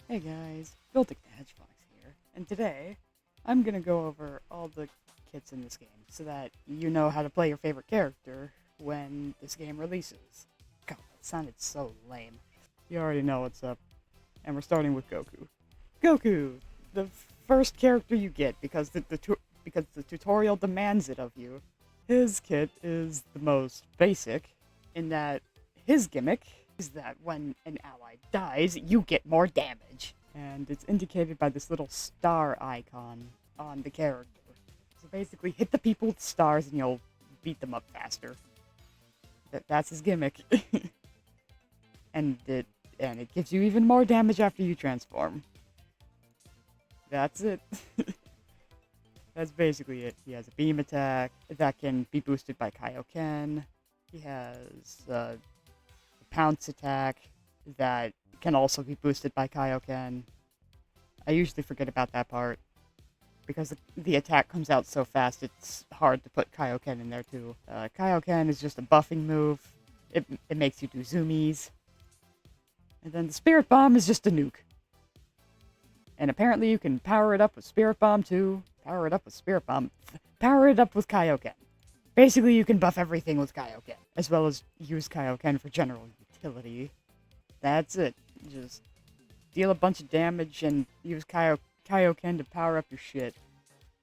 Hey guys, Goldic the Hedgehog here, and today I'm gonna go over all the kits in this game so that you know how to play your favorite character when this game releases. God, that sounded so lame. You already know what's up, and we're starting with Goku. Goku, the first character you get because the tutorial demands it of you. His kit is the most basic in that his gimmick is that when an ally dies, you get more damage. And it's indicated by this little star icon on the character. So basically, hit the people with stars and you'll beat them up faster. That's his gimmick. and it gives you even more damage after you transform. That's it. That's basically it. He has a beam attack that can be boosted by Kaioken. He has a pounce attack that can also be boosted by Kaioken. I usually forget about that part because the attack comes out so fast it's hard to put Kaioken in there too. Kaioken is just a buffing move. It makes you do zoomies. And then the Spirit Bomb is just a nuke. And apparently you can power it up with Spirit Bomb too. Power it up with Spirit Bomb. Power it up with Kaioken. Basically, you can buff everything with Kaioken, as well as use Kaioken for general utility. That's it. Just deal a bunch of damage and use Kaioken to power up your shit.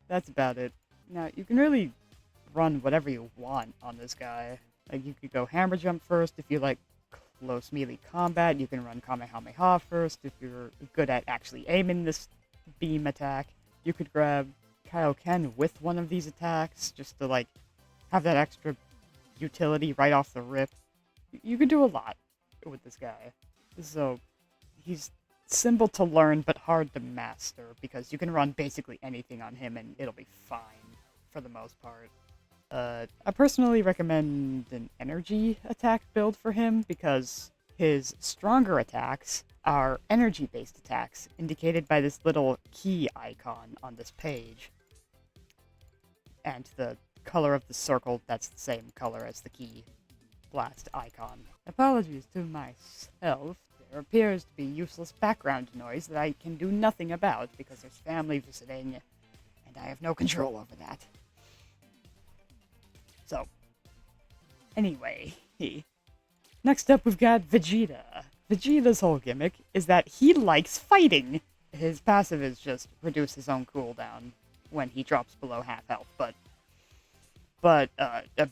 That's about it. Now, you can really run whatever you want on this guy. Like, you could go Hammer Jump first if you like close melee combat. You can run Kamehameha first if you're good at actually aiming this beam attack. You could grab Kaioken with one of these attacks just to, like, have that extra utility right off the rip. You can do a lot with this guy. So, he's simple to learn but hard to master because you can run basically anything on him and it'll be fine for the most part. I personally recommend an energy attack build for him because his stronger attacks are energy-based attacks, indicated by this little key icon on this page. And the color of the circle, that's the same color as the key blast icon. Apologies to myself. There appears to be useless background noise that I can do nothing about because there's family visiting, and I have no control over that. So, anyway, next up we've got Vegeta. Vegeta's whole gimmick is that he likes fighting. His passive is just reduce his own cooldown when he drops below half health, but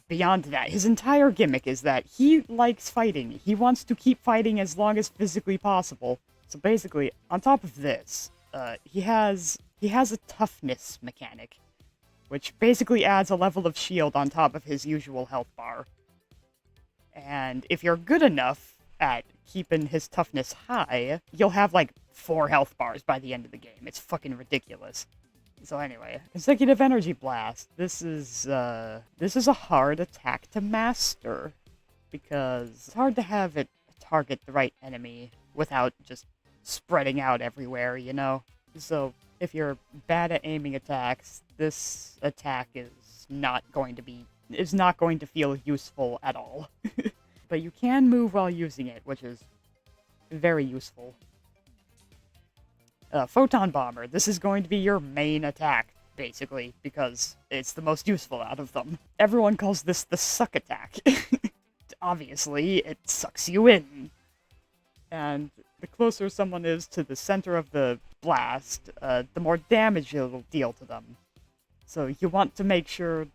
beyond that, his entire gimmick is that he likes fighting. He wants to keep fighting as long as physically possible. So basically, on top of this, he has a toughness mechanic, which basically adds a level of shield on top of his usual health bar. And if you're good enough at keeping his toughness high, you'll have like 4 health bars by the end of the game. It's fucking ridiculous. So anyway, Consecutive Energy Blast. This is a hard attack to master because it's hard to have it target the right enemy without just spreading out everywhere, you know? So if you're bad at aiming attacks, this attack is not going to feel useful at all. But you can move while using it, which is very useful. Photon Bomber. This is going to be your main attack, basically, because it's the most useful out of them. Everyone calls this the suck attack. Obviously, it sucks you in. And the closer someone is to the center of the blast, the more damage it'll deal to them. So you want to make sure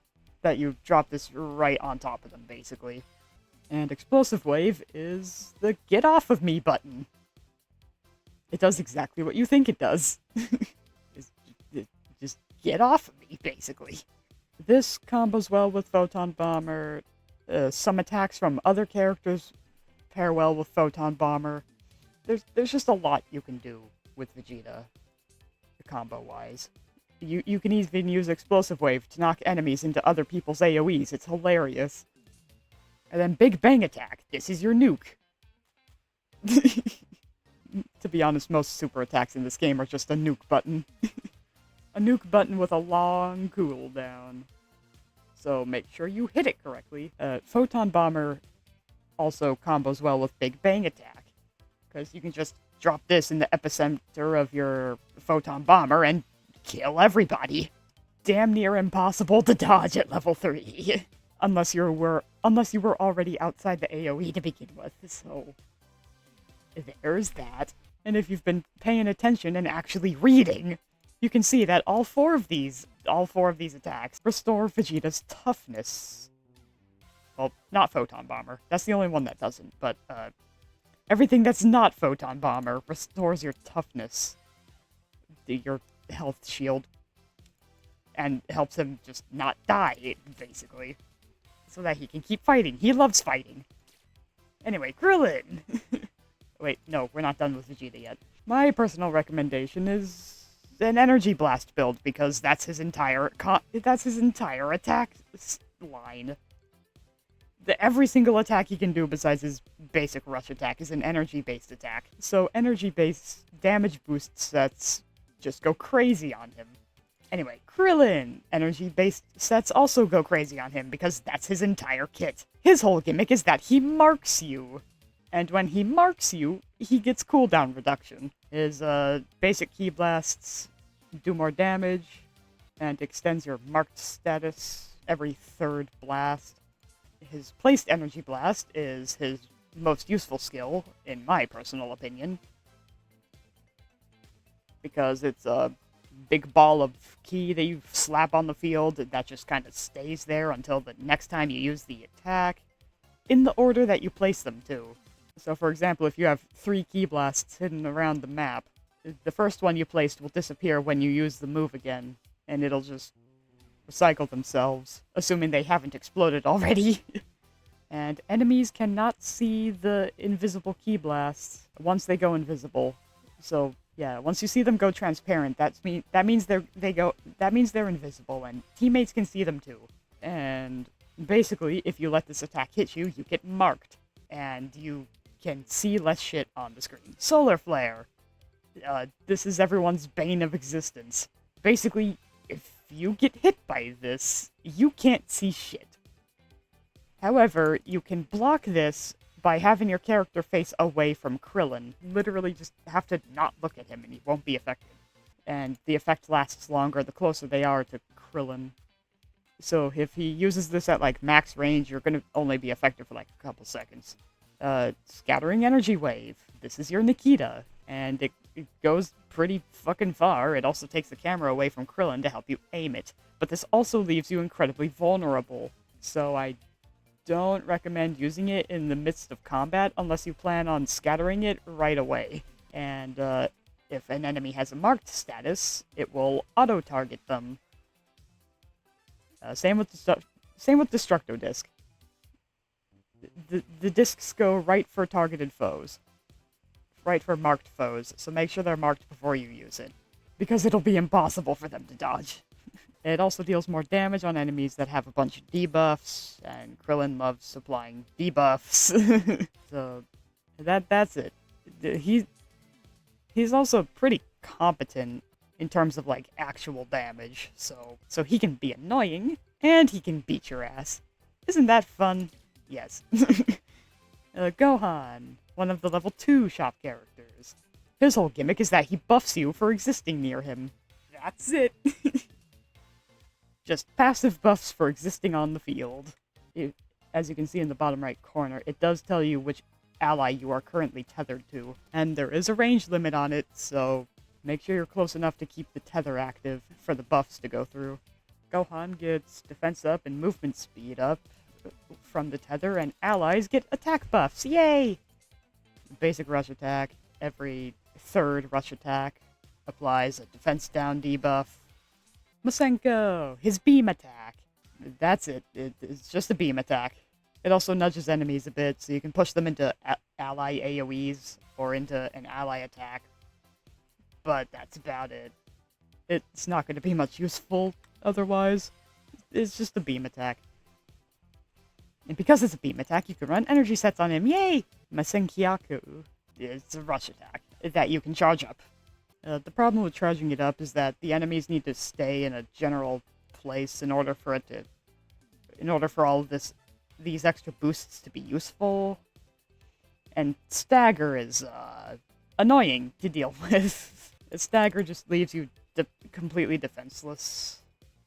that you drop this right on top of them, basically. And Explosive Wave is the Get Off of Me button. It does exactly what you think it does. Just get off of me, basically. This combos well with Photon Bomber. Some attacks from other characters pair well with Photon Bomber. There's just a lot you can do with Vegeta, combo-wise. You can even use Explosive Wave to knock enemies into other people's AoEs. It's hilarious. And then Big Bang Attack. This is your nuke. To be honest, most super attacks in this game are just a nuke button. A nuke button with a long cooldown. So make sure you hit it correctly. Photon Bomber also combos well with Big Bang Attack. because you can just drop this in the epicenter of your photon bomber and kill everybody. Damn near impossible to dodge at level 3. Unless you were already outside the AoE to begin with, so there's that. And if you've been paying attention and actually reading, you can see that all four of these attacks restore Vegeta's toughness. Well, not Photon Bomber. That's the only one that doesn't, but everything that's not Photon Bomber restores your toughness, your health shield, and helps him just not die, basically, so that he can keep fighting. He loves fighting. Anyway, Krillin! Wait, no, we're not done with Vegeta yet. My personal recommendation is an Energy Blast build, because that's his entire attack line. Every single attack he can do besides his basic rush attack is an energy-based attack. So energy-based damage boost sets just go crazy on him. Anyway, Krillin! Energy-based sets also go crazy on him, because that's his entire kit. His whole gimmick is that he marks you. And when he marks you, he gets cooldown reduction. His basic ki blasts do more damage, and extends your marked status every third blast. His placed energy blast is his most useful skill, in my personal opinion. Because it's a big ball of ki that you slap on the field that just kind of stays there until the next time you use the attack, in the order that you place them to. So for example, if you have 3 ki blasts hidden around the map, the first one you placed will disappear when you use the move again, and it'll just recycle themselves, assuming they haven't exploded already. And enemies cannot see the invisible ki blasts once they go invisible. So yeah, once you see them go transparent, that means they're invisible, and teammates can see them too. And basically, if you let this attack hit you, you get marked, and you can see less shit on the screen. Solar Flare. This is everyone's bane of existence. Basically, if you get hit by this, you can't see shit. However, you can block this by having your character face away from Krillin. Literally just have to not look at him and he won't be affected. And the effect lasts longer the closer they are to Krillin. So if he uses this at like max range, you're gonna only be affected for like a couple seconds. Scattering Energy Wave. This is your Nikita, and it goes pretty fucking far. It also takes the camera away from Krillin to help you aim it. But this also leaves you incredibly vulnerable, so I don't recommend using it in the midst of combat unless you plan on scattering it right away. And if an enemy has a marked status, it will auto-target them. Same with Destructo Disc. The discs go right for targeted foes. Right for marked foes, so make sure they're marked before you use it, because it'll be impossible for them to dodge. It also deals more damage on enemies that have a bunch of debuffs, and Krillin loves supplying debuffs. So that's it. He's also pretty competent in terms of like actual damage, so he can be annoying and he can beat your ass. Isn't that fun? Yes. Gohan, one of the level 2 shop characters. His whole gimmick is that he buffs you for existing near him. That's it. Just passive buffs for existing on the field. As you can see in the bottom right corner, it does tell you which ally you are currently tethered to. And there is a range limit on it, so make sure you're close enough to keep the tether active for the buffs to go through. Gohan gets defense up and movement speed up from the tether, and allies get attack buffs. Yay! Basic rush attack. Every third rush attack applies a defense down debuff. Masenko! His beam attack. That's it. It's just a beam attack. It also nudges enemies a bit, so you can push them into ally AoEs or into an ally attack. But that's about it. It's not going to be much useful otherwise. It's just a beam attack. And because it's a beam attack, you can run energy sets on him. Yay! Masenkyaku. It's a rush attack that you can charge up. The problem with charging it up is that the enemies need to stay in a general place in order for all of these extra boosts to be useful. And stagger is, annoying to deal with. Stagger just leaves you completely defenseless.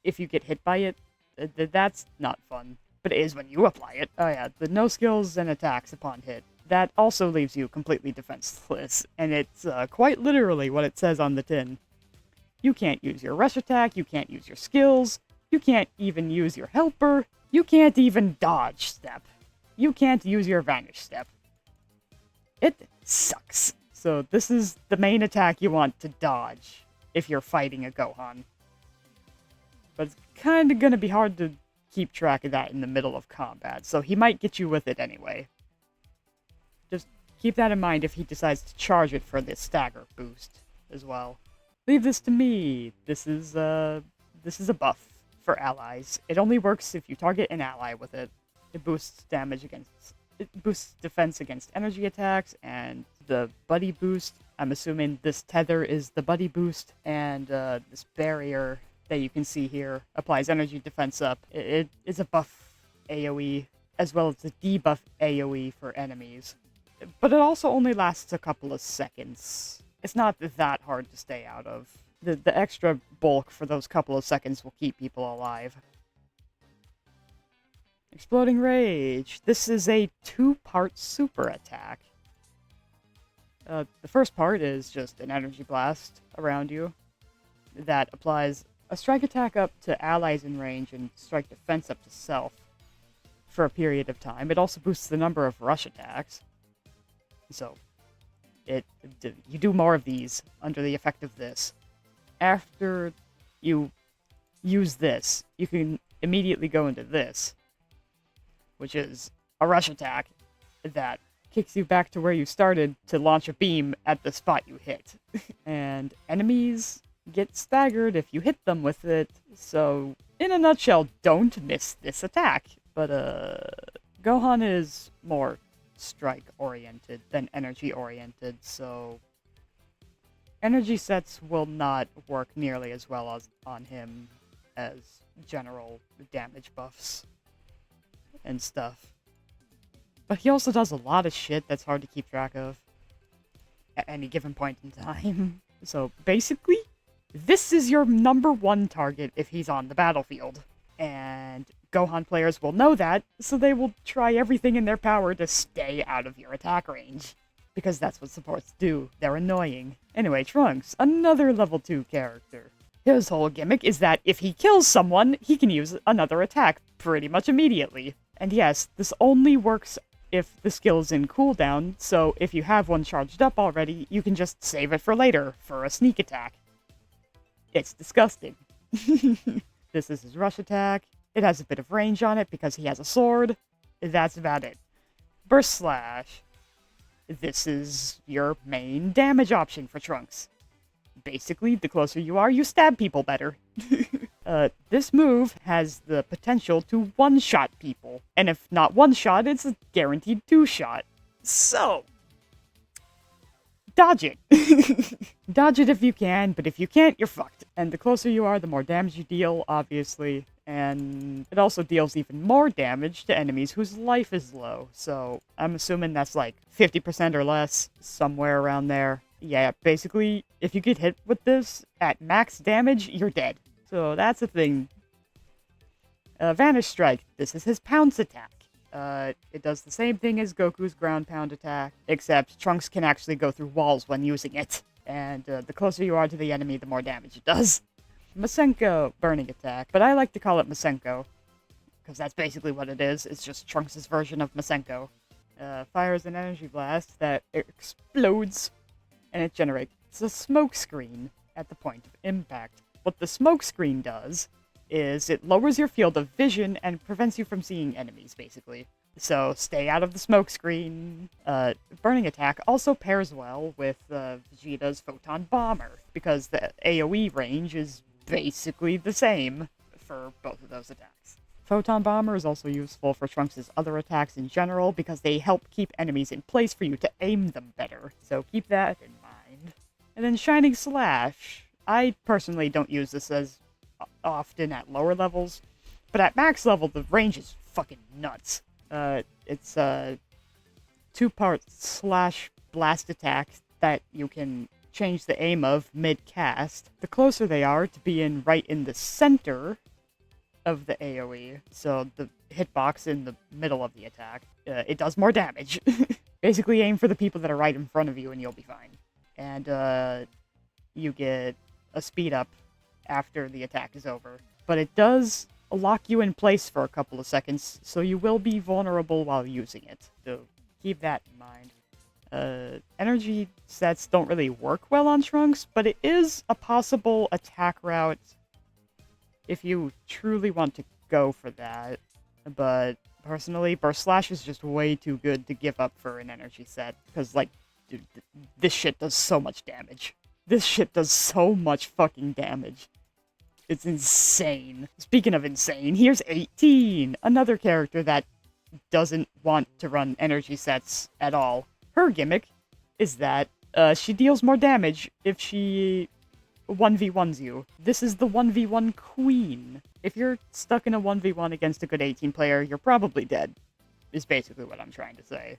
If you get hit by it, that's not fun. But it is when you apply it. Oh yeah, the no skills and attacks upon hit. That also leaves you completely defenseless, and it's quite literally what it says on the tin. You can't use your rush attack, you can't use your skills, you can't even use your helper, you can't even dodge step. You can't use your vanish step. It sucks. So this is the main attack you want to dodge if you're fighting a Gohan. But it's kinda gonna be hard to keep track of that in the middle of combat, so he might get you with it anyway. Just keep that in mind if he decides to charge it for this stagger boost as well. Leave this to me. This is a buff for allies. It only works if you target an ally with it. It boosts defense against energy attacks, and the buddy boost. I'm assuming this tether is the buddy boost, and this barrier that you can see here applies energy defense up. It is a buff AoE, as well as a debuff AoE for enemies. But it also only lasts a couple of seconds. It's not that hard to stay out of. The extra bulk for those couple of seconds will keep people alive. Exploding Rage. This is a 2-part super attack. The first part is just an energy blast around you that applies a strike attack up to allies in range and strike defense up to self for a period of time. It also boosts the number of rush attacks. So, you do more of these under the effect of this. After you use this, you can immediately go into this, which is a rush attack that kicks you back to where you started to launch a beam at the spot you hit. And enemies get staggered if you hit them with it, so in a nutshell, don't miss this attack. But Gohan is more strike-oriented than energy-oriented, so energy sets will not work nearly as well as on him as general damage buffs and stuff. But he also does a lot of shit that's hard to keep track of at any given point in time. So basically, this is your #1 target if he's on the battlefield. And Gohan players will know that, so they will try everything in their power to stay out of your attack range. Because that's what supports do. They're annoying. Anyway, Trunks, another level 2 character. His whole gimmick is that if he kills someone, he can use another attack pretty much immediately. And yes, this only works if the skill is in cooldown, so if you have one charged up already, you can just save it for later, for a sneak attack. It's disgusting. This is his rush attack. It has a bit of range on it because he has a sword. That's about it. Burst Slash. This is your main damage option for Trunks. Basically, the closer you are, you stab people better. This move has the potential to one-shot people. And if not one-shot, it's a guaranteed 2-shot. So, dodge it. Dodge it if you can, but if you can't, you're fucked. And the closer you are, the more damage you deal, obviously. And it also deals even more damage to enemies whose life is low. So, I'm assuming that's like 50% or less, somewhere around there. Yeah, basically, if you get hit with this at max damage, you're dead. So that's a thing. Vanish Strike. This is his pounce attack. It does the same thing as Goku's ground pound attack, except Trunks can actually go through walls when using it. And the closer you are to the enemy, the more damage it does. Masenko burning attack, but I like to call it Masenko, because that's basically what it is. It's just Trunks' version of Masenko. Fires an energy blast that explodes, and it generates a smoke screen at the point of impact. What the smoke screen does is it lowers your field of vision and prevents you from seeing enemies, basically. So stay out of the smoke screen. Burning attack also pairs well with Vegeta's Photon Bomber, because the AoE range is basically the same for both of those attacks. Photon Bomber is also useful for Trunks' other attacks in general, because they help keep enemies in place for you to aim them better. So keep that in mind. And then Shining Slash. I personally don't use this as often at lower levels, but at max level, the range is fucking nuts. It's 2 2-part slash blast attack that you can change the aim of mid-cast. The closer they are to being right in the center of the AoE, so the hitbox in the middle of the attack, it does more damage. Basically aim for the people that are right in front of you and you'll be fine. And you get a speed up after the attack is over. But it does lock you in place for a couple of seconds, so you will be vulnerable while using it. So keep that in mind. Energy sets don't really work well on Trunks, but it is a possible attack route if you truly want to go for that. But personally, Burst Slash is just way too good to give up for an energy set, because, like, dude, this shit does so much damage. This shit does so much fucking damage. It's insane. Speaking of insane, here's 18, another character that doesn't want to run energy sets at all. Her gimmick is that she deals more damage if she 1v1s you. This is the 1v1 queen. If you're stuck in a 1v1 against a good 18 player, you're probably dead, is basically what I'm trying to say.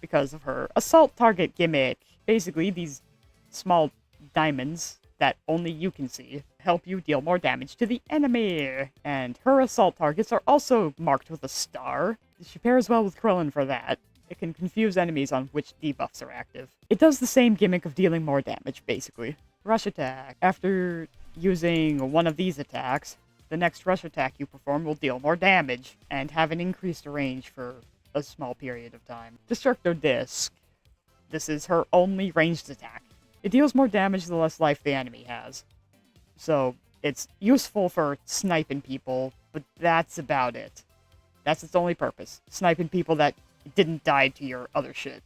Because of her assault target gimmick. Basically, these small diamonds that only you can see help you deal more damage to the enemy. And her assault targets are also marked with a star. She pairs well with Krillin for that. It can confuse enemies on which debuffs are active. It does the same gimmick of dealing more damage, basically. Rush attack. After using one of these attacks, the next rush attack you perform will deal more damage, and have an increased range for a small period of time. Destructo Disc. This is her only ranged attack. It deals more damage the less life the enemy has. So, it's useful for sniping people, but that's about it. That's its only purpose. Sniping people that didn't die to your other shit.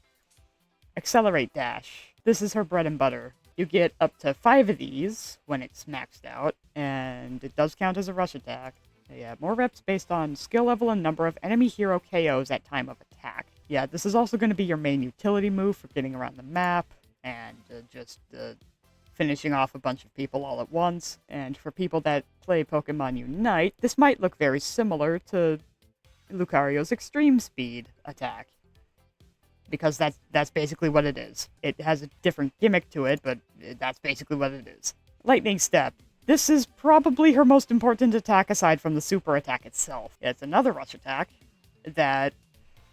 Accelerate Dash. This is her bread and butter. You get up to 5 of these when it's maxed out, and it does count as a rush attack. Yeah, more reps based on skill level and number of enemy hero KOs at time of attack. Yeah, this is also going to be your main utility move for getting around the map, and just finishing off a bunch of people all at once. And for people that play Pokemon Unite, this might look very similar to Lucario's Extreme Speed attack. Because that's basically what it is. It has a different gimmick to it, but that's basically what it is. Lightning Step. This is probably her most important attack aside from the super attack itself. It's another rush attack that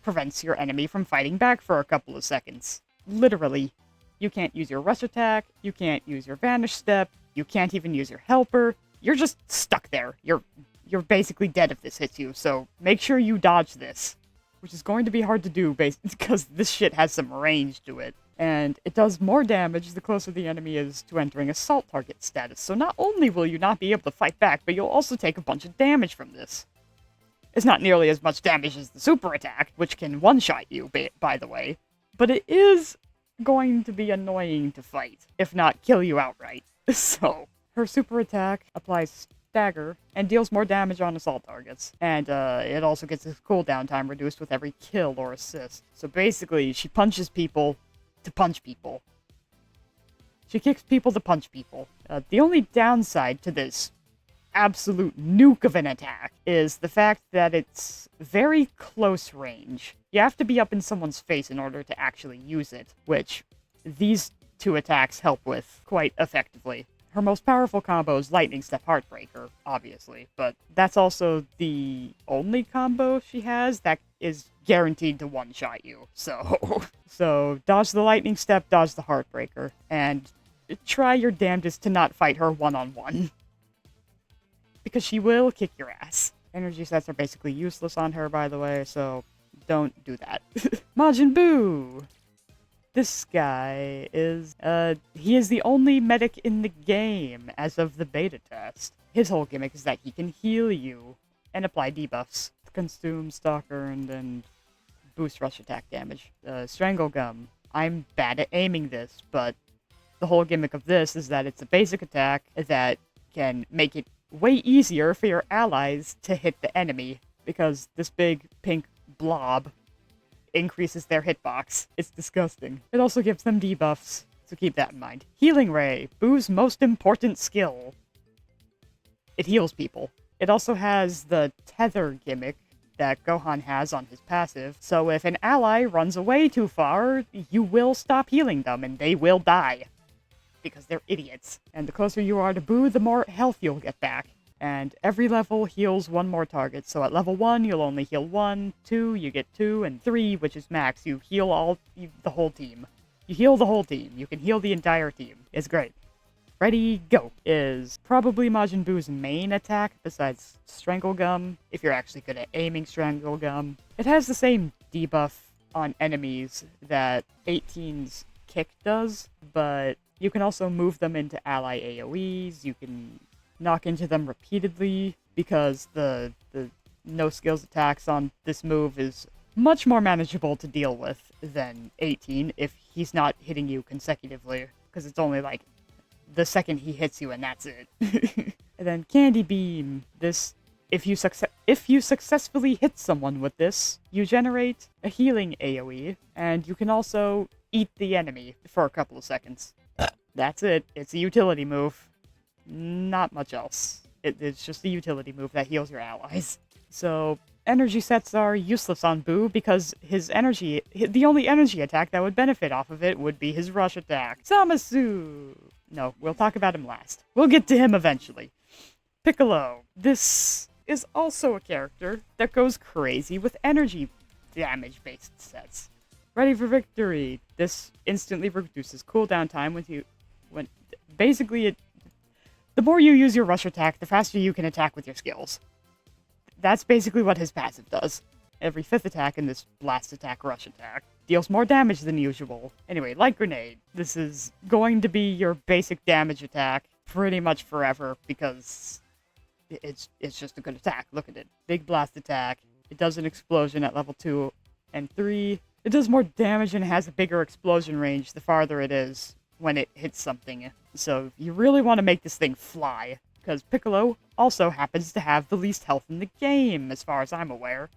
prevents your enemy from fighting back for a couple of seconds. Literally. You can't use your rush attack, you can't use your vanish step, you can't even use your helper. You're just stuck there. You're basically dead if this hits you, so make sure you dodge this. Which is going to be hard to do because this shit has some range to it. And it does more damage the closer the enemy is to entering assault target status. So not only will you not be able to fight back, but you'll also take a bunch of damage from this. It's not nearly as much damage as the super attack, which can one-shot you, by the way. But it is going to be annoying to fight, if not kill you outright. So, her super attack applies stagger and deals more damage on assault targets. And it also gets its cooldown time reduced with every kill or assist. So basically, she punches people to punch people. She kicks people to punch people. The only downside to this absolute nuke of an attack is the fact that it's very close range. You have to be up in someone's face in order to actually use it, which these two attacks help with quite effectively. Her most powerful combo is Lightning Step Heartbreaker, obviously, but that's also the only combo she has that is guaranteed to one-shot you, So, dodge the Lightning Step, dodge the Heartbreaker, and try your damnedest to not fight her one-on-one. Because she will kick your ass. Energy sets are basically useless on her, by the way, so don't do that. Majin Buu! This guy is, he is the only medic in the game as of the beta test. His whole gimmick is that he can heal you and apply debuffs. Consume, Stalker, and boost rush attack damage. Strangle Gum. I'm bad at aiming this, but the whole gimmick of this is that it's a basic attack that can make it way easier for your allies to hit the enemy, because this big pink blob increases their hitbox. It's disgusting. It also gives them debuffs, so keep that in mind. Healing Ray, Boo's most important skill. It heals people. It also has the tether gimmick that Gohan has on his passive, so if an ally runs away too far, you will stop healing them and they will die. Because they're idiots. And the closer you are to Buu, the more health you'll get back. And every level heals one more target, so at level 1, you'll only heal 1, 2, you get 2, and 3, which is max, you heal the whole team. You heal the whole team. You can heal the entire team. It's great. Ready, go, is probably Majin Buu's main attack, besides Strangle Gum, if you're actually good at aiming Strangle Gum. It has the same debuff on enemies that 18's kick does, but you can also move them into ally AoEs, you can knock into them repeatedly, because the no-skills attacks on this move is much more manageable to deal with than 18 if he's not hitting you consecutively, because it's only like the second he hits you and that's it. And then Candy Beam. This, if you successfully hit someone with this, you generate a healing AoE, and you can also eat the enemy for a couple of seconds. That's it. It's a utility move. Not much else. It's just a utility move that heals your allies. So, energy sets are useless on Buu because the only energy attack that would benefit off of it would be his rush attack. Zamasu! No, we'll talk about him last. We'll get to him eventually. Piccolo. This is also a character that goes crazy with energy damage-based sets. Ready for victory. This instantly reduces cooldown time the more you use your rush attack, the faster you can attack with your skills. That's basically what his passive does. Every 5th attack in this blast attack rush attack deals more damage than usual. Anyway, Light Grenade. This is going to be your basic damage attack pretty much forever because it's just a good attack. Look at it. Big blast attack. It does an explosion at level 2 and 3. It does more damage and has a bigger explosion range the farther it is when it hits something. So you really want to make this thing fly, because Piccolo also happens to have the least health in the game, as far as I'm aware.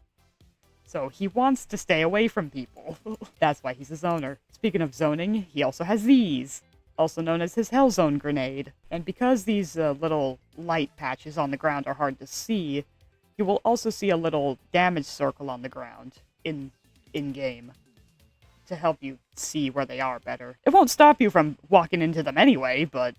So he wants to stay away from people. That's why he's a zoner. Speaking of zoning, he also has these, also known as his Hell Zone Grenade. And because these little light patches on the ground are hard to see, you will also see a little damage circle on the ground in-game to help you see where they are better. It won't stop you from walking into them anyway, but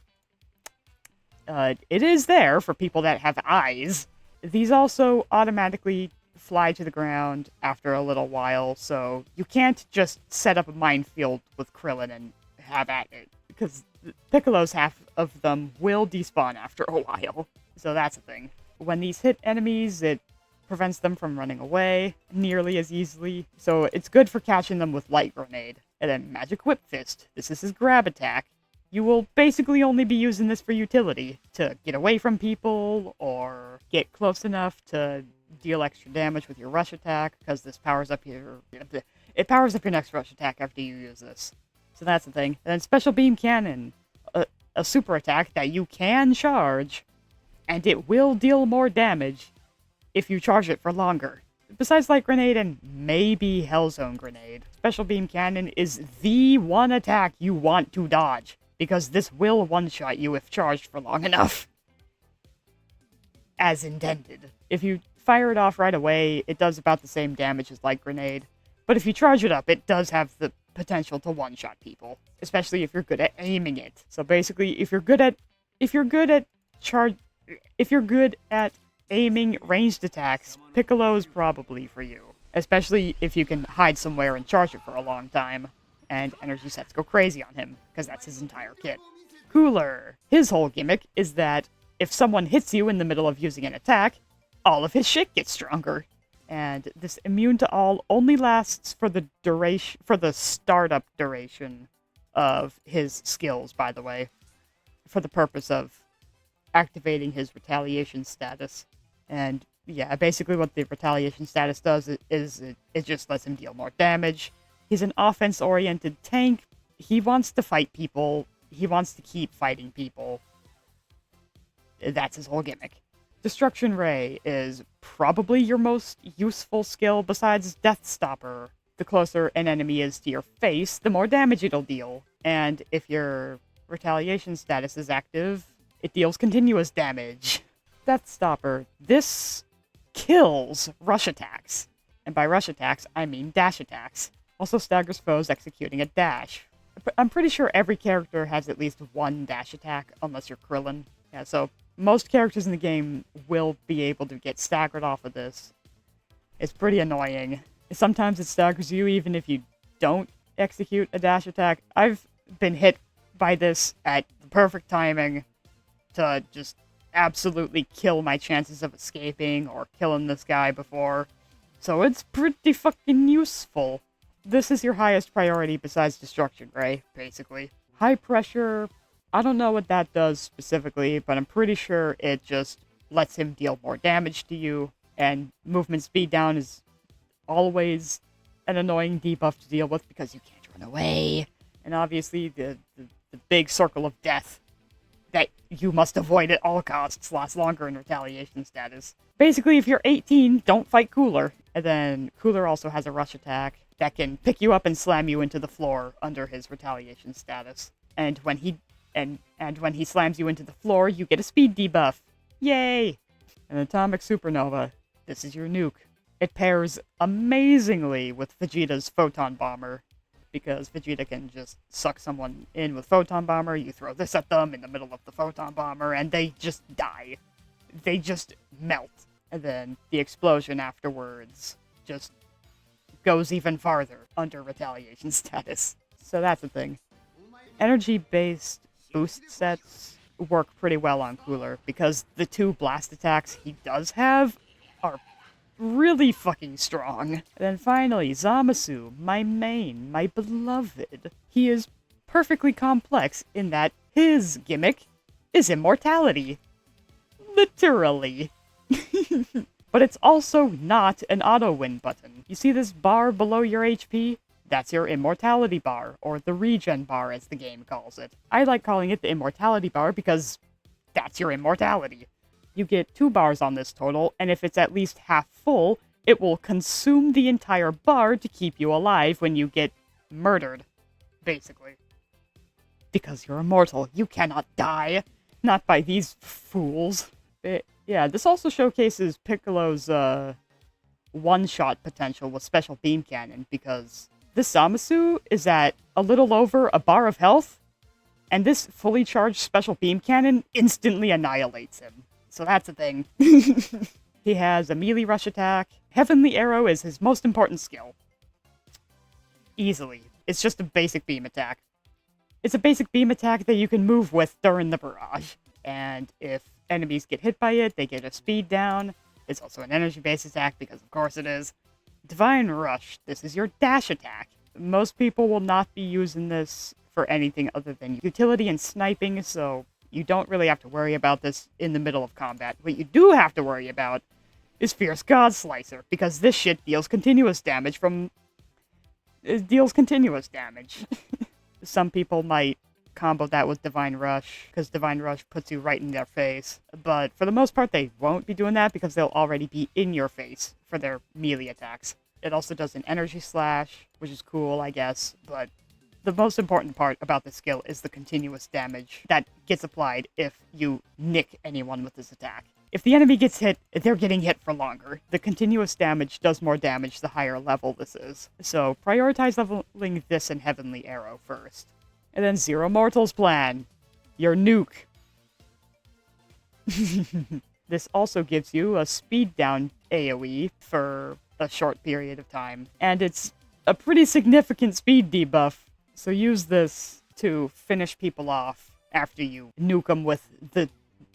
it is there for people that have eyes. These also automatically fly to the ground after a little while, so you can't just set up a minefield with Krillin and have at it, because Piccolo's half of them will despawn after a while. So that's a thing. When these hit enemies, it prevents them from running away nearly as easily, so it's good for catching them with Light Grenade. And then Magic Whip Fist. This is his grab attack. You will basically only be using this for utility, to get away from people, or get close enough to deal extra damage with your rush attack, because this powers up it powers up your next rush attack after you use this. So that's the thing. And then Special Beam Cannon. A super attack that you can charge, and it will deal more damage if you charge it for longer. Besides Light Grenade and maybe Hell Zone Grenade, Special Beam Cannon is the one attack you want to dodge, because this will one-shot you if charged for long enough. As intended. If you fire it off right away, it does about the same damage as Light Grenade, but if you charge it up, it does have the potential to one-shot people, especially if you're good at aiming it. So basically, if you're good at aiming ranged attacks, Piccolo is probably for you. Especially if you can hide somewhere and charge it for a long time. And energy sets go crazy on him, because that's his entire kit. Cooler. His whole gimmick is that if someone hits you in the middle of using an attack, all of his shit gets stronger. And this immune to all only lasts for the startup duration of his skills, by the way. For the purpose of activating his retaliation status. And yeah, basically what the retaliation status does is it just lets him deal more damage. He's an offense-oriented tank. He wants to fight people. He wants to keep fighting people. That's his whole gimmick. Destruction Ray is probably your most useful skill besides Death Stopper. The closer an enemy is to your face, the more damage it'll deal. And if your retaliation status is active, it deals continuous damage. Death Stopper. This kills rush attacks. And by rush attacks, I mean dash attacks. Also staggers foes executing a dash. I'm pretty sure every character has at least one dash attack, unless you're Krillin. Yeah, so most characters in the game will be able to get staggered off of this. It's pretty annoying. Sometimes it staggers you even if you don't execute a dash attack. I've been hit by this at the perfect timing to just absolutely kill my chances of escaping or killing this guy before. So it's pretty fucking useful. This is your highest priority besides Destruction Ray, basically. High pressure, I don't know what that does specifically, but I'm pretty sure it just lets him deal more damage to you, and movement speed down is always an annoying debuff to deal with because you can't run away. And obviously the big circle of death that you must avoid at all costs lasts longer in retaliation status. Basically, if you're 18, don't fight Cooler. And then Cooler also has a rush attack that can pick you up and slam you into the floor under his retaliation status. And when he when he slams you into the floor, you get a speed debuff. Yay! An Atomic Supernova. This is your nuke. It pairs amazingly with Vegeta's Photon Bomber, because Vegeta can just suck someone in with Photon Bomber, you throw this at them in the middle of the Photon Bomber, and they just die. They just melt. And then the explosion afterwards just goes even farther under retaliation status. So that's the thing. Energy-based boost sets work pretty well on Cooler, because the two blast attacks he does have are really fucking strong. And then finally, Zamasu, my main, my beloved. He is perfectly complex in that his gimmick is immortality. Literally. But it's also not an auto-win button. You see this bar below your HP? That's your immortality bar, or the regen bar as the game calls it. I like calling it the immortality bar because that's your immortality. You get 2 bars on this total, and if it's at least half full, it will consume the entire bar to keep you alive when you get murdered, basically. Because you're immortal, you cannot die. Not by these fools. Yeah, this also showcases Piccolo's, one-shot potential with Special Beam Cannon, because this Zamasu is at a little over a bar of health, and this fully charged Special Beam Cannon instantly annihilates him. So that's the thing. He has a melee rush attack. Heavenly Arrow is his most important skill. Easily. It's just a basic beam attack. It's a basic beam attack that you can move with during the barrage. And if enemies get hit by it, they get a speed down. It's also an energy-based attack, because of course it is. Divine Rush. This is your dash attack. Most people will not be using this for anything other than utility and sniping, so you don't really have to worry about this in the middle of combat. What you do have to worry about is Fierce God Slicer, because this shit deals continuous damage from... It deals continuous damage. Some people might combo that with Divine Rush, because Divine Rush puts you right in their face. But for the most part, they won't be doing that, because they'll already be in your face for their melee attacks. It also does an Energy Slash, which is cool, I guess, but the most important part about this skill is the continuous damage that gets applied if you nick anyone with this attack. If the enemy gets hit, they're getting hit for longer. The continuous damage does more damage the higher level this is. So prioritize leveling this and Heavenly Arrow first. And then Zero Mortals Plan. Your nuke. This also gives you a speed down AoE for a short period of time. And it's a pretty significant speed debuff. So use this to finish people off after you nuke them with the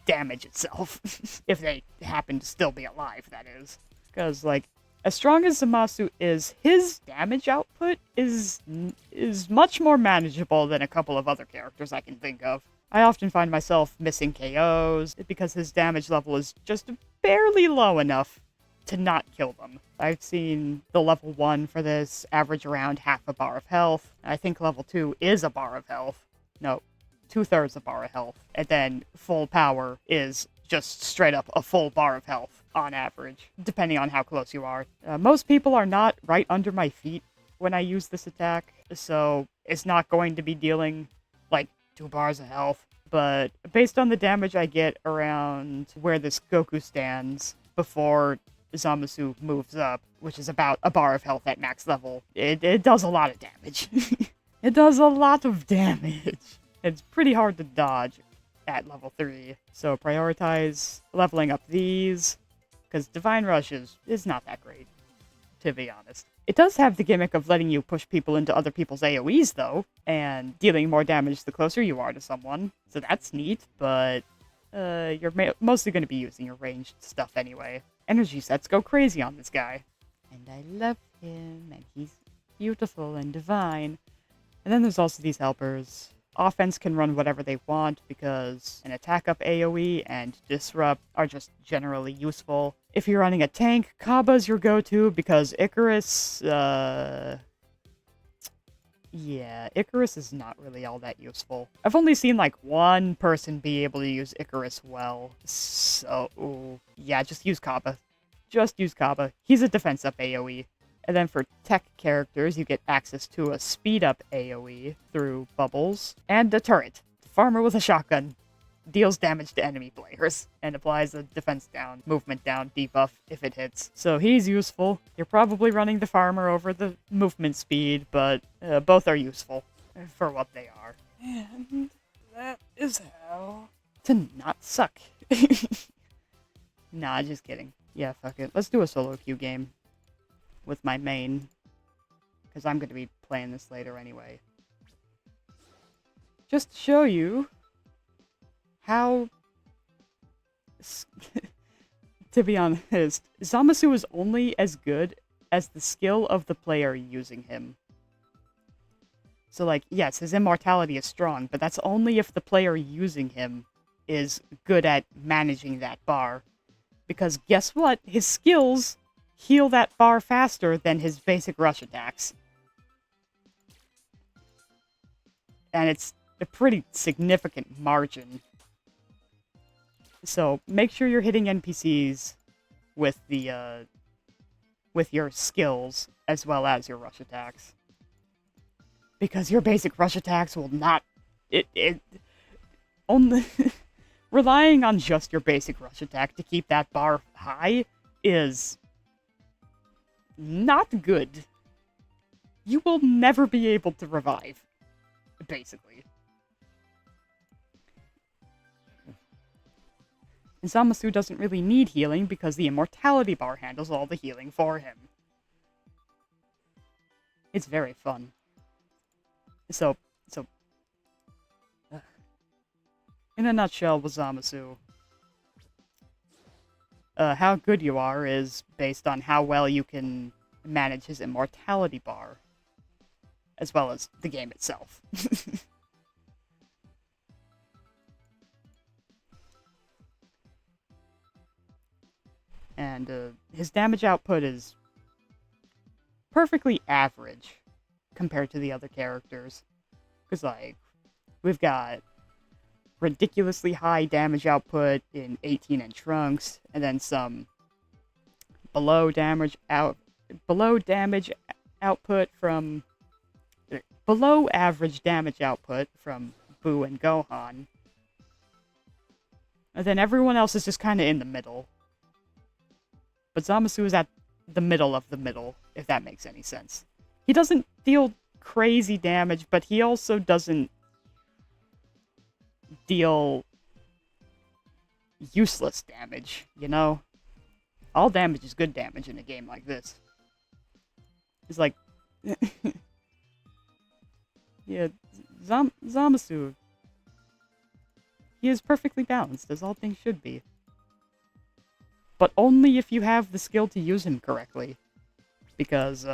damage itself. If they happen to still be alive, that is. Because, like, as strong as Zamasu is, his damage output is much more manageable than a couple of other characters I can think of. I often find myself missing KOs because his damage level is just barely low enough to not kill them. I've seen the level 1 for this average around half a bar of health. I think level 2 is a bar of health. No, 2/3 a bar of health. And then full power is just straight up a full bar of health on average, depending on how close you are. Most people are not right under my feet when I use this attack, so it's not going to be dealing like 2 bars of health. But based on the damage I get around where this Goku stands before Zamasu moves up, which is about a bar of health at max level, it does a lot of damage. It does a lot of damage. It's pretty hard to dodge at level 3, so prioritize leveling up these, because Divine Rush is not that great, to be honest. It does have the gimmick of letting you push people into other people's AoEs, though, and dealing more damage the closer you are to someone, so that's neat, but you're mostly going to be using your ranged stuff anyway. Energy sets go crazy on this guy. And I love him, and he's beautiful and divine. And then there's also these helpers. Offense can run whatever they want because an attack up AoE and disrupt are just generally useful. If you're running a tank, Cabba's your go-to because Icarus, yeah, Icarus is not really all that useful. I've only seen like one person be able to use Icarus well, so yeah, just use Cabba. Just use Cabba. He's a defense up AoE. And then for tech characters, you get access to a speed up AoE through bubbles and a turret. Farmer with a shotgun deals damage to enemy players and applies a defense down, movement down debuff if it hits. So he's useful. You're probably running the farmer over the movement speed, but both are useful for what they are. And that is how to not suck. Nah, just kidding. Yeah, fuck it. Let's do a solo queue game with my main, because I'm going to be playing this later anyway. Just to show you how, to be honest, Zamasu is only as good as the skill of the player using him. So, like, yes, his immortality is strong, but that's only if the player using him is good at managing that bar. Because guess what? His skills heal that bar faster than his basic rush attacks. And it's a pretty significant margin. So make sure you're hitting NPCs with the with your skills as well as your rush attacks. Because your basic rush attacks will not only relying on just your basic rush attack to keep that bar high is not good. You will never be able to revive, basically. And Zamasu doesn't really need healing because the immortality bar handles all the healing for him. It's very fun. So, in a nutshell with Zamasu, how good you are is based on how well you can manage his immortality bar, as well as the game itself. And his damage output is perfectly average compared to the other characters. Because, like, we've got ridiculously high damage output in 18 and Trunks, and then some below average damage output from Buu and Gohan. And then everyone else is just kind of in the middle. But Zamasu is at the middle of the middle, if that makes any sense. He doesn't deal crazy damage, but he also doesn't deal useless damage, you know? All damage is good damage in a game like this. It's like... yeah, Zamasu, he is perfectly balanced, as all things should be. But only if you have the skill to use him correctly. Because,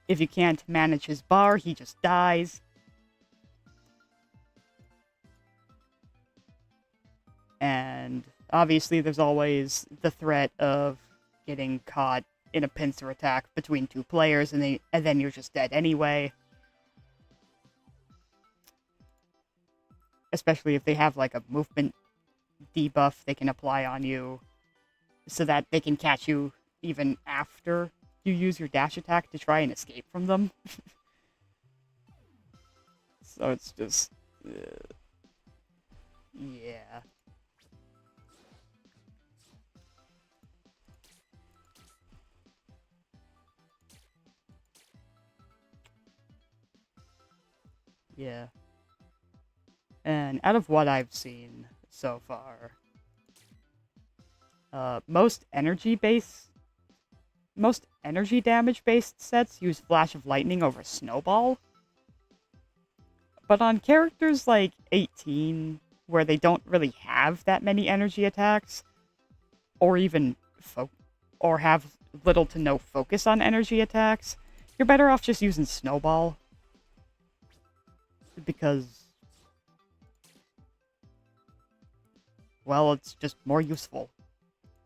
if you can't manage his bar, he just dies. And obviously there's always the threat of getting caught in a pincer attack between two players, and then you're just dead anyway. Especially if they have like a movement debuff they can apply on you, so that they can catch you even after you use your dash attack to try and escape from them. So it's just... yeah. Yeah. And out of what I've seen so far, most energy damage based sets use Flash of Lightning over Snowball. But on characters like 18, where they don't really have that many energy attacks, or even or have little to no focus on energy attacks, you're better off just using Snowball. Because, well, it's just more useful.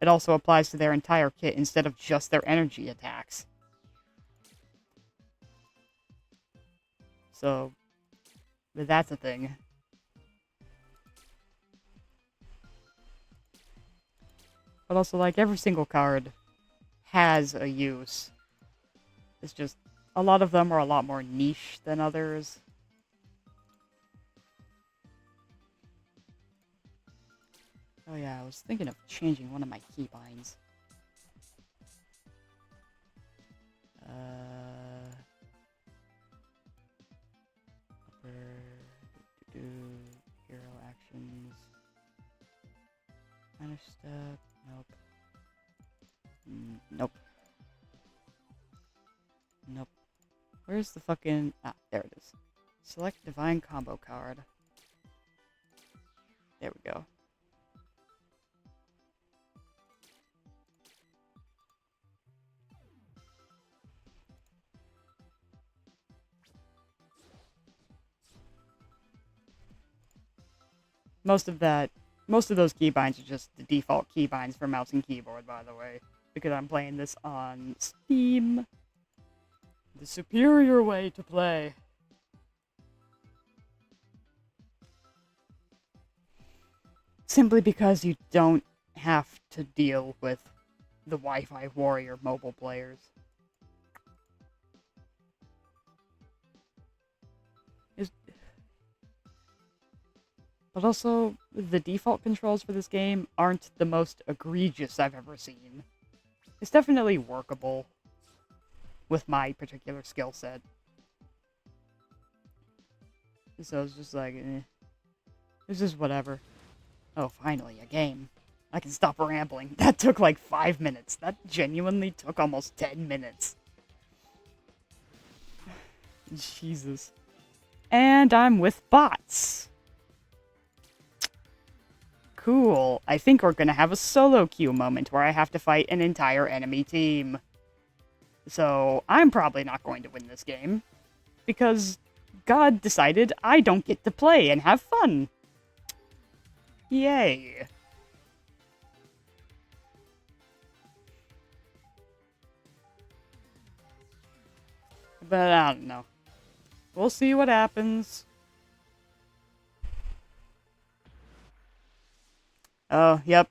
It also applies to their entire kit instead of just their energy attacks. So, that's a thing. But also, like, every single card has a use. It's just, a lot of them are a lot more niche than others. Oh yeah, I was thinking of changing one of my keybinds. Hero actions. Punish step. Nope. Nope. Nope. Where's the fucking... Ah, there it is. Select Divine Combo card. There we go. Most of those keybinds are just the default keybinds for mouse and keyboard, by the way. Because I'm playing this on Steam. The superior way to play. Simply because you don't have to deal with the Wi-Fi warrior mobile players. But also, the default controls for this game aren't the most egregious I've ever seen. It's definitely workable with my particular skill set. So it's just like, it's just whatever. Oh, finally, a game. I can stop rambling. That took like 5 minutes. That genuinely took almost 10 minutes. Jesus. And I'm with bots. Cool. I think we're gonna have a solo queue moment where I have to fight an entire enemy team. So, I'm probably not going to win this game. Because God decided I don't get to play and have fun. Yay. But I don't know. We'll see what happens. Oh, yep.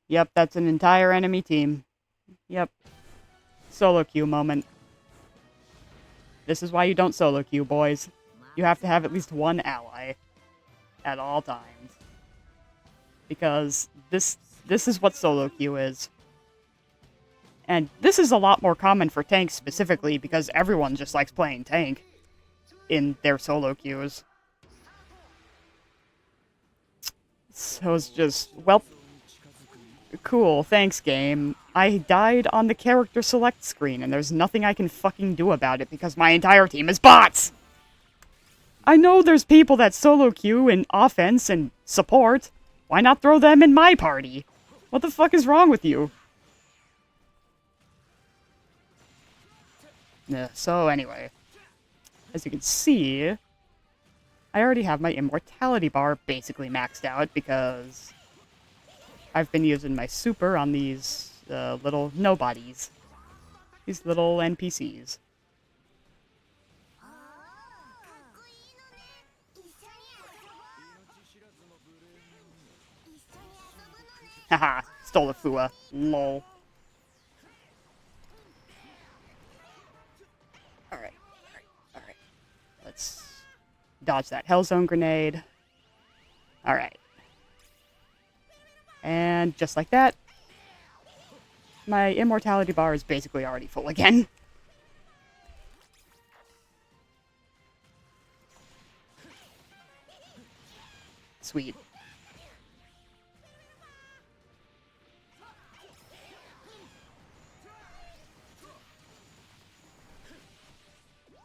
Yep, that's an entire enemy team. Yep. Solo queue moment. This is why you don't solo queue, boys. You have to have at least one ally at all times. Because this is what solo queue is. And this is a lot more common for tanks specifically because everyone just likes playing tank in their solo queues. So it's just, well, cool, thanks game. I died on the character select screen and there's nothing I can fucking do about it because my entire team is bots! I know there's people that solo queue in offense and support. Why not throw them in my party? What the fuck is wrong with you? Yeah, so anyway, as you can see, I already have my immortality bar basically maxed out because I've been using my super on these little nobodies. These little NPCs. Haha, stole a Fua. Lol. Alright. Let's dodge that Hellzone grenade. Alright. And just like that, my immortality bar is basically already full again. Sweet.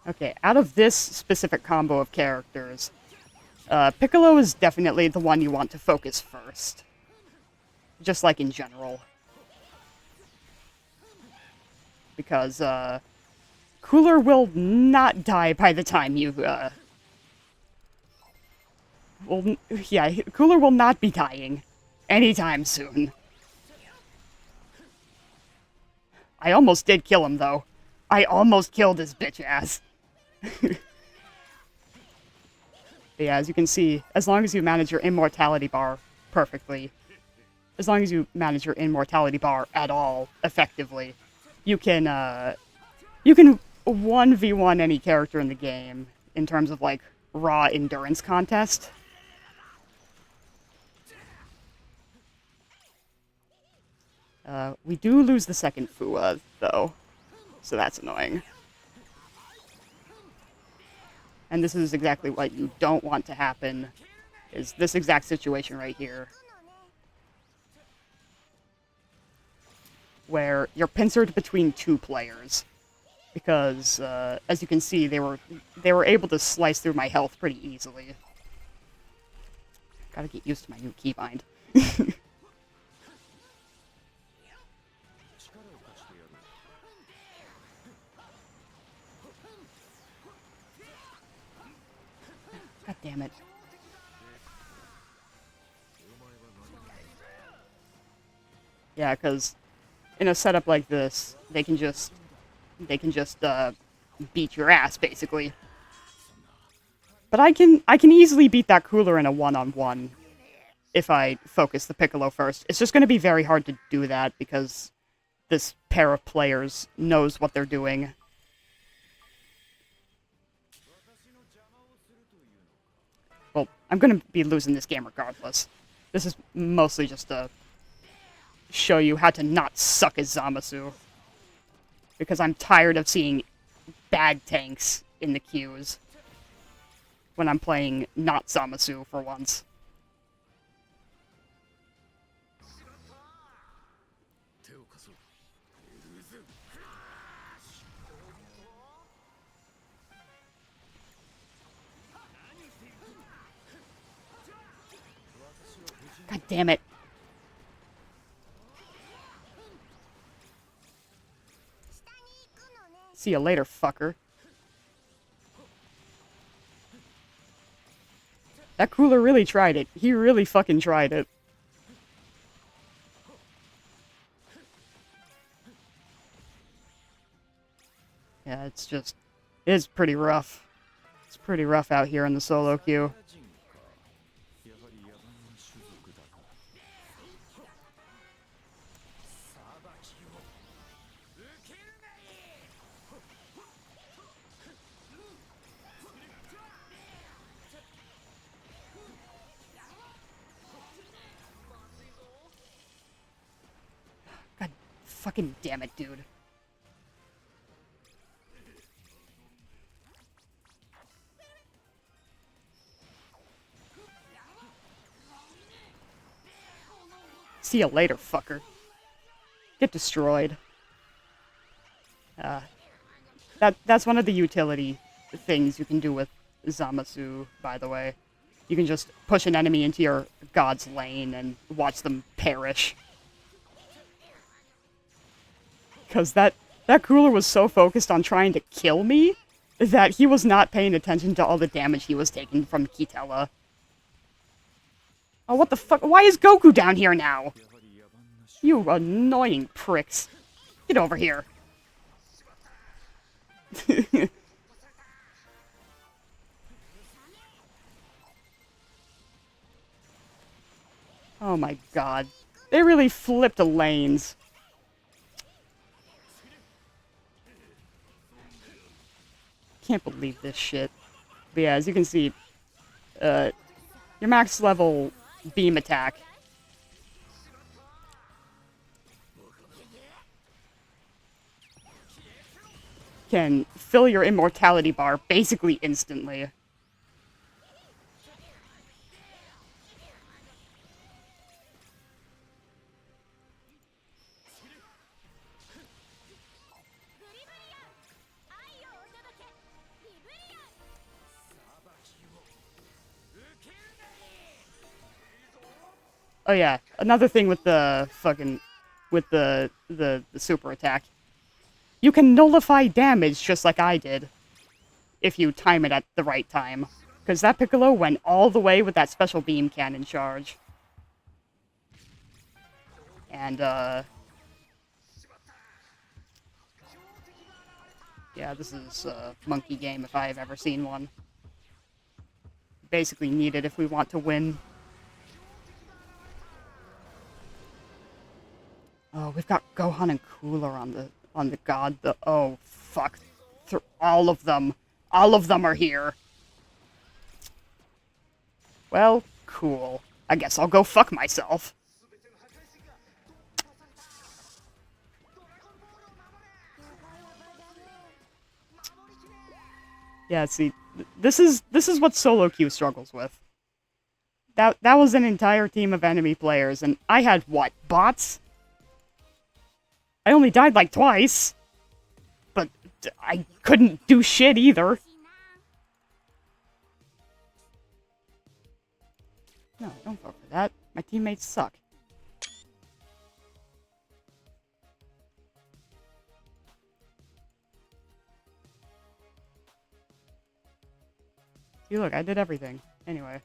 Okay, out of this specific combo of characters, Piccolo is definitely the one you want to focus first. Just like in general. Because, Cooler will not die by the time you, Cooler will not be dying anytime soon. I almost did kill him, though. I almost killed his bitch ass. But yeah, as you can see, as long as you manage your immortality bar perfectly, as long as you manage your immortality bar at all effectively, you can 1v1 any character in the game in terms of, like, raw endurance contest. We do lose the second Fua, though, so that's annoying. And this is exactly what you don't want to happen, is this exact situation right here. Where you're pincered between two players. Because, as you can see, they were able to slice through my health pretty easily. Gotta get used to my new keybind. God damn it. Yeah, because in a setup like this, they can just beat your ass, basically. But I can easily beat that Cooler in a one-on-one if I focus the Piccolo first. It's just going to be very hard to do that because this pair of players knows what they're doing. Well, I'm going to be losing this game regardless. This is mostly just to show you how to not suck as Zamasu. Because I'm tired of seeing bad tanks in the queues when I'm playing not Zamasu for once. God damn it. See you later, fucker. That Cooler really tried it. He really fucking tried it. Yeah, it's pretty rough. It's pretty rough out here in the solo queue. God fucking damn it, dude. See you later, fucker. Get destroyed. That's one of the utility things you can do with Zamasu, by the way. You can just push an enemy into your god's lane and watch them perish. Because that Cooler was so focused on trying to kill me that he was not paying attention to all the damage he was taking from Kitella. Oh, what the fuck? Why is Goku down here now? You annoying pricks. Get over here. Oh my god. They really flipped the lanes. Can't believe this shit. But yeah, as you can see, your max level beam attack can fill your immortality bar basically instantly. Oh yeah, another thing with the fucking... with the super attack. You can nullify damage just like I did, if you time it at the right time. Because that Piccolo went all the way with that special beam cannon charge. And, yeah, this is a monkey game if I've ever seen one. Basically needed if we want to win. Oh, we've got Gohan and Cooler on the god. Oh, fuck. All of them. All of them are here. Well, cool. I guess I'll go fuck myself. Yeah, see, this is what solo queue struggles with. That was an entire team of enemy players, and I had what, bots? I only died like twice, but I couldn't do shit either. No, don't vote for that. My teammates suck. See, look, I did everything. Anyway.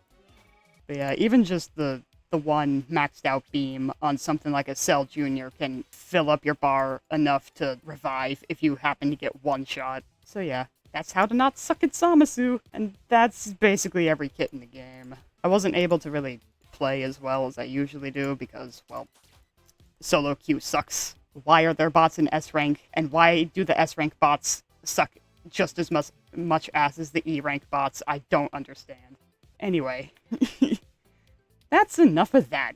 But yeah, even just the one maxed out beam on something like a Cell Jr. can fill up your bar enough to revive if you happen to get one shot. So yeah, that's how to not suck at Zamasu, and that's basically every kit in the game. I wasn't able to really play as well as I usually do because, well, solo queue sucks. Why are there bots in S rank, and why do the S rank bots suck just as much ass as the E rank bots? I don't understand. Anyway, that's enough of that.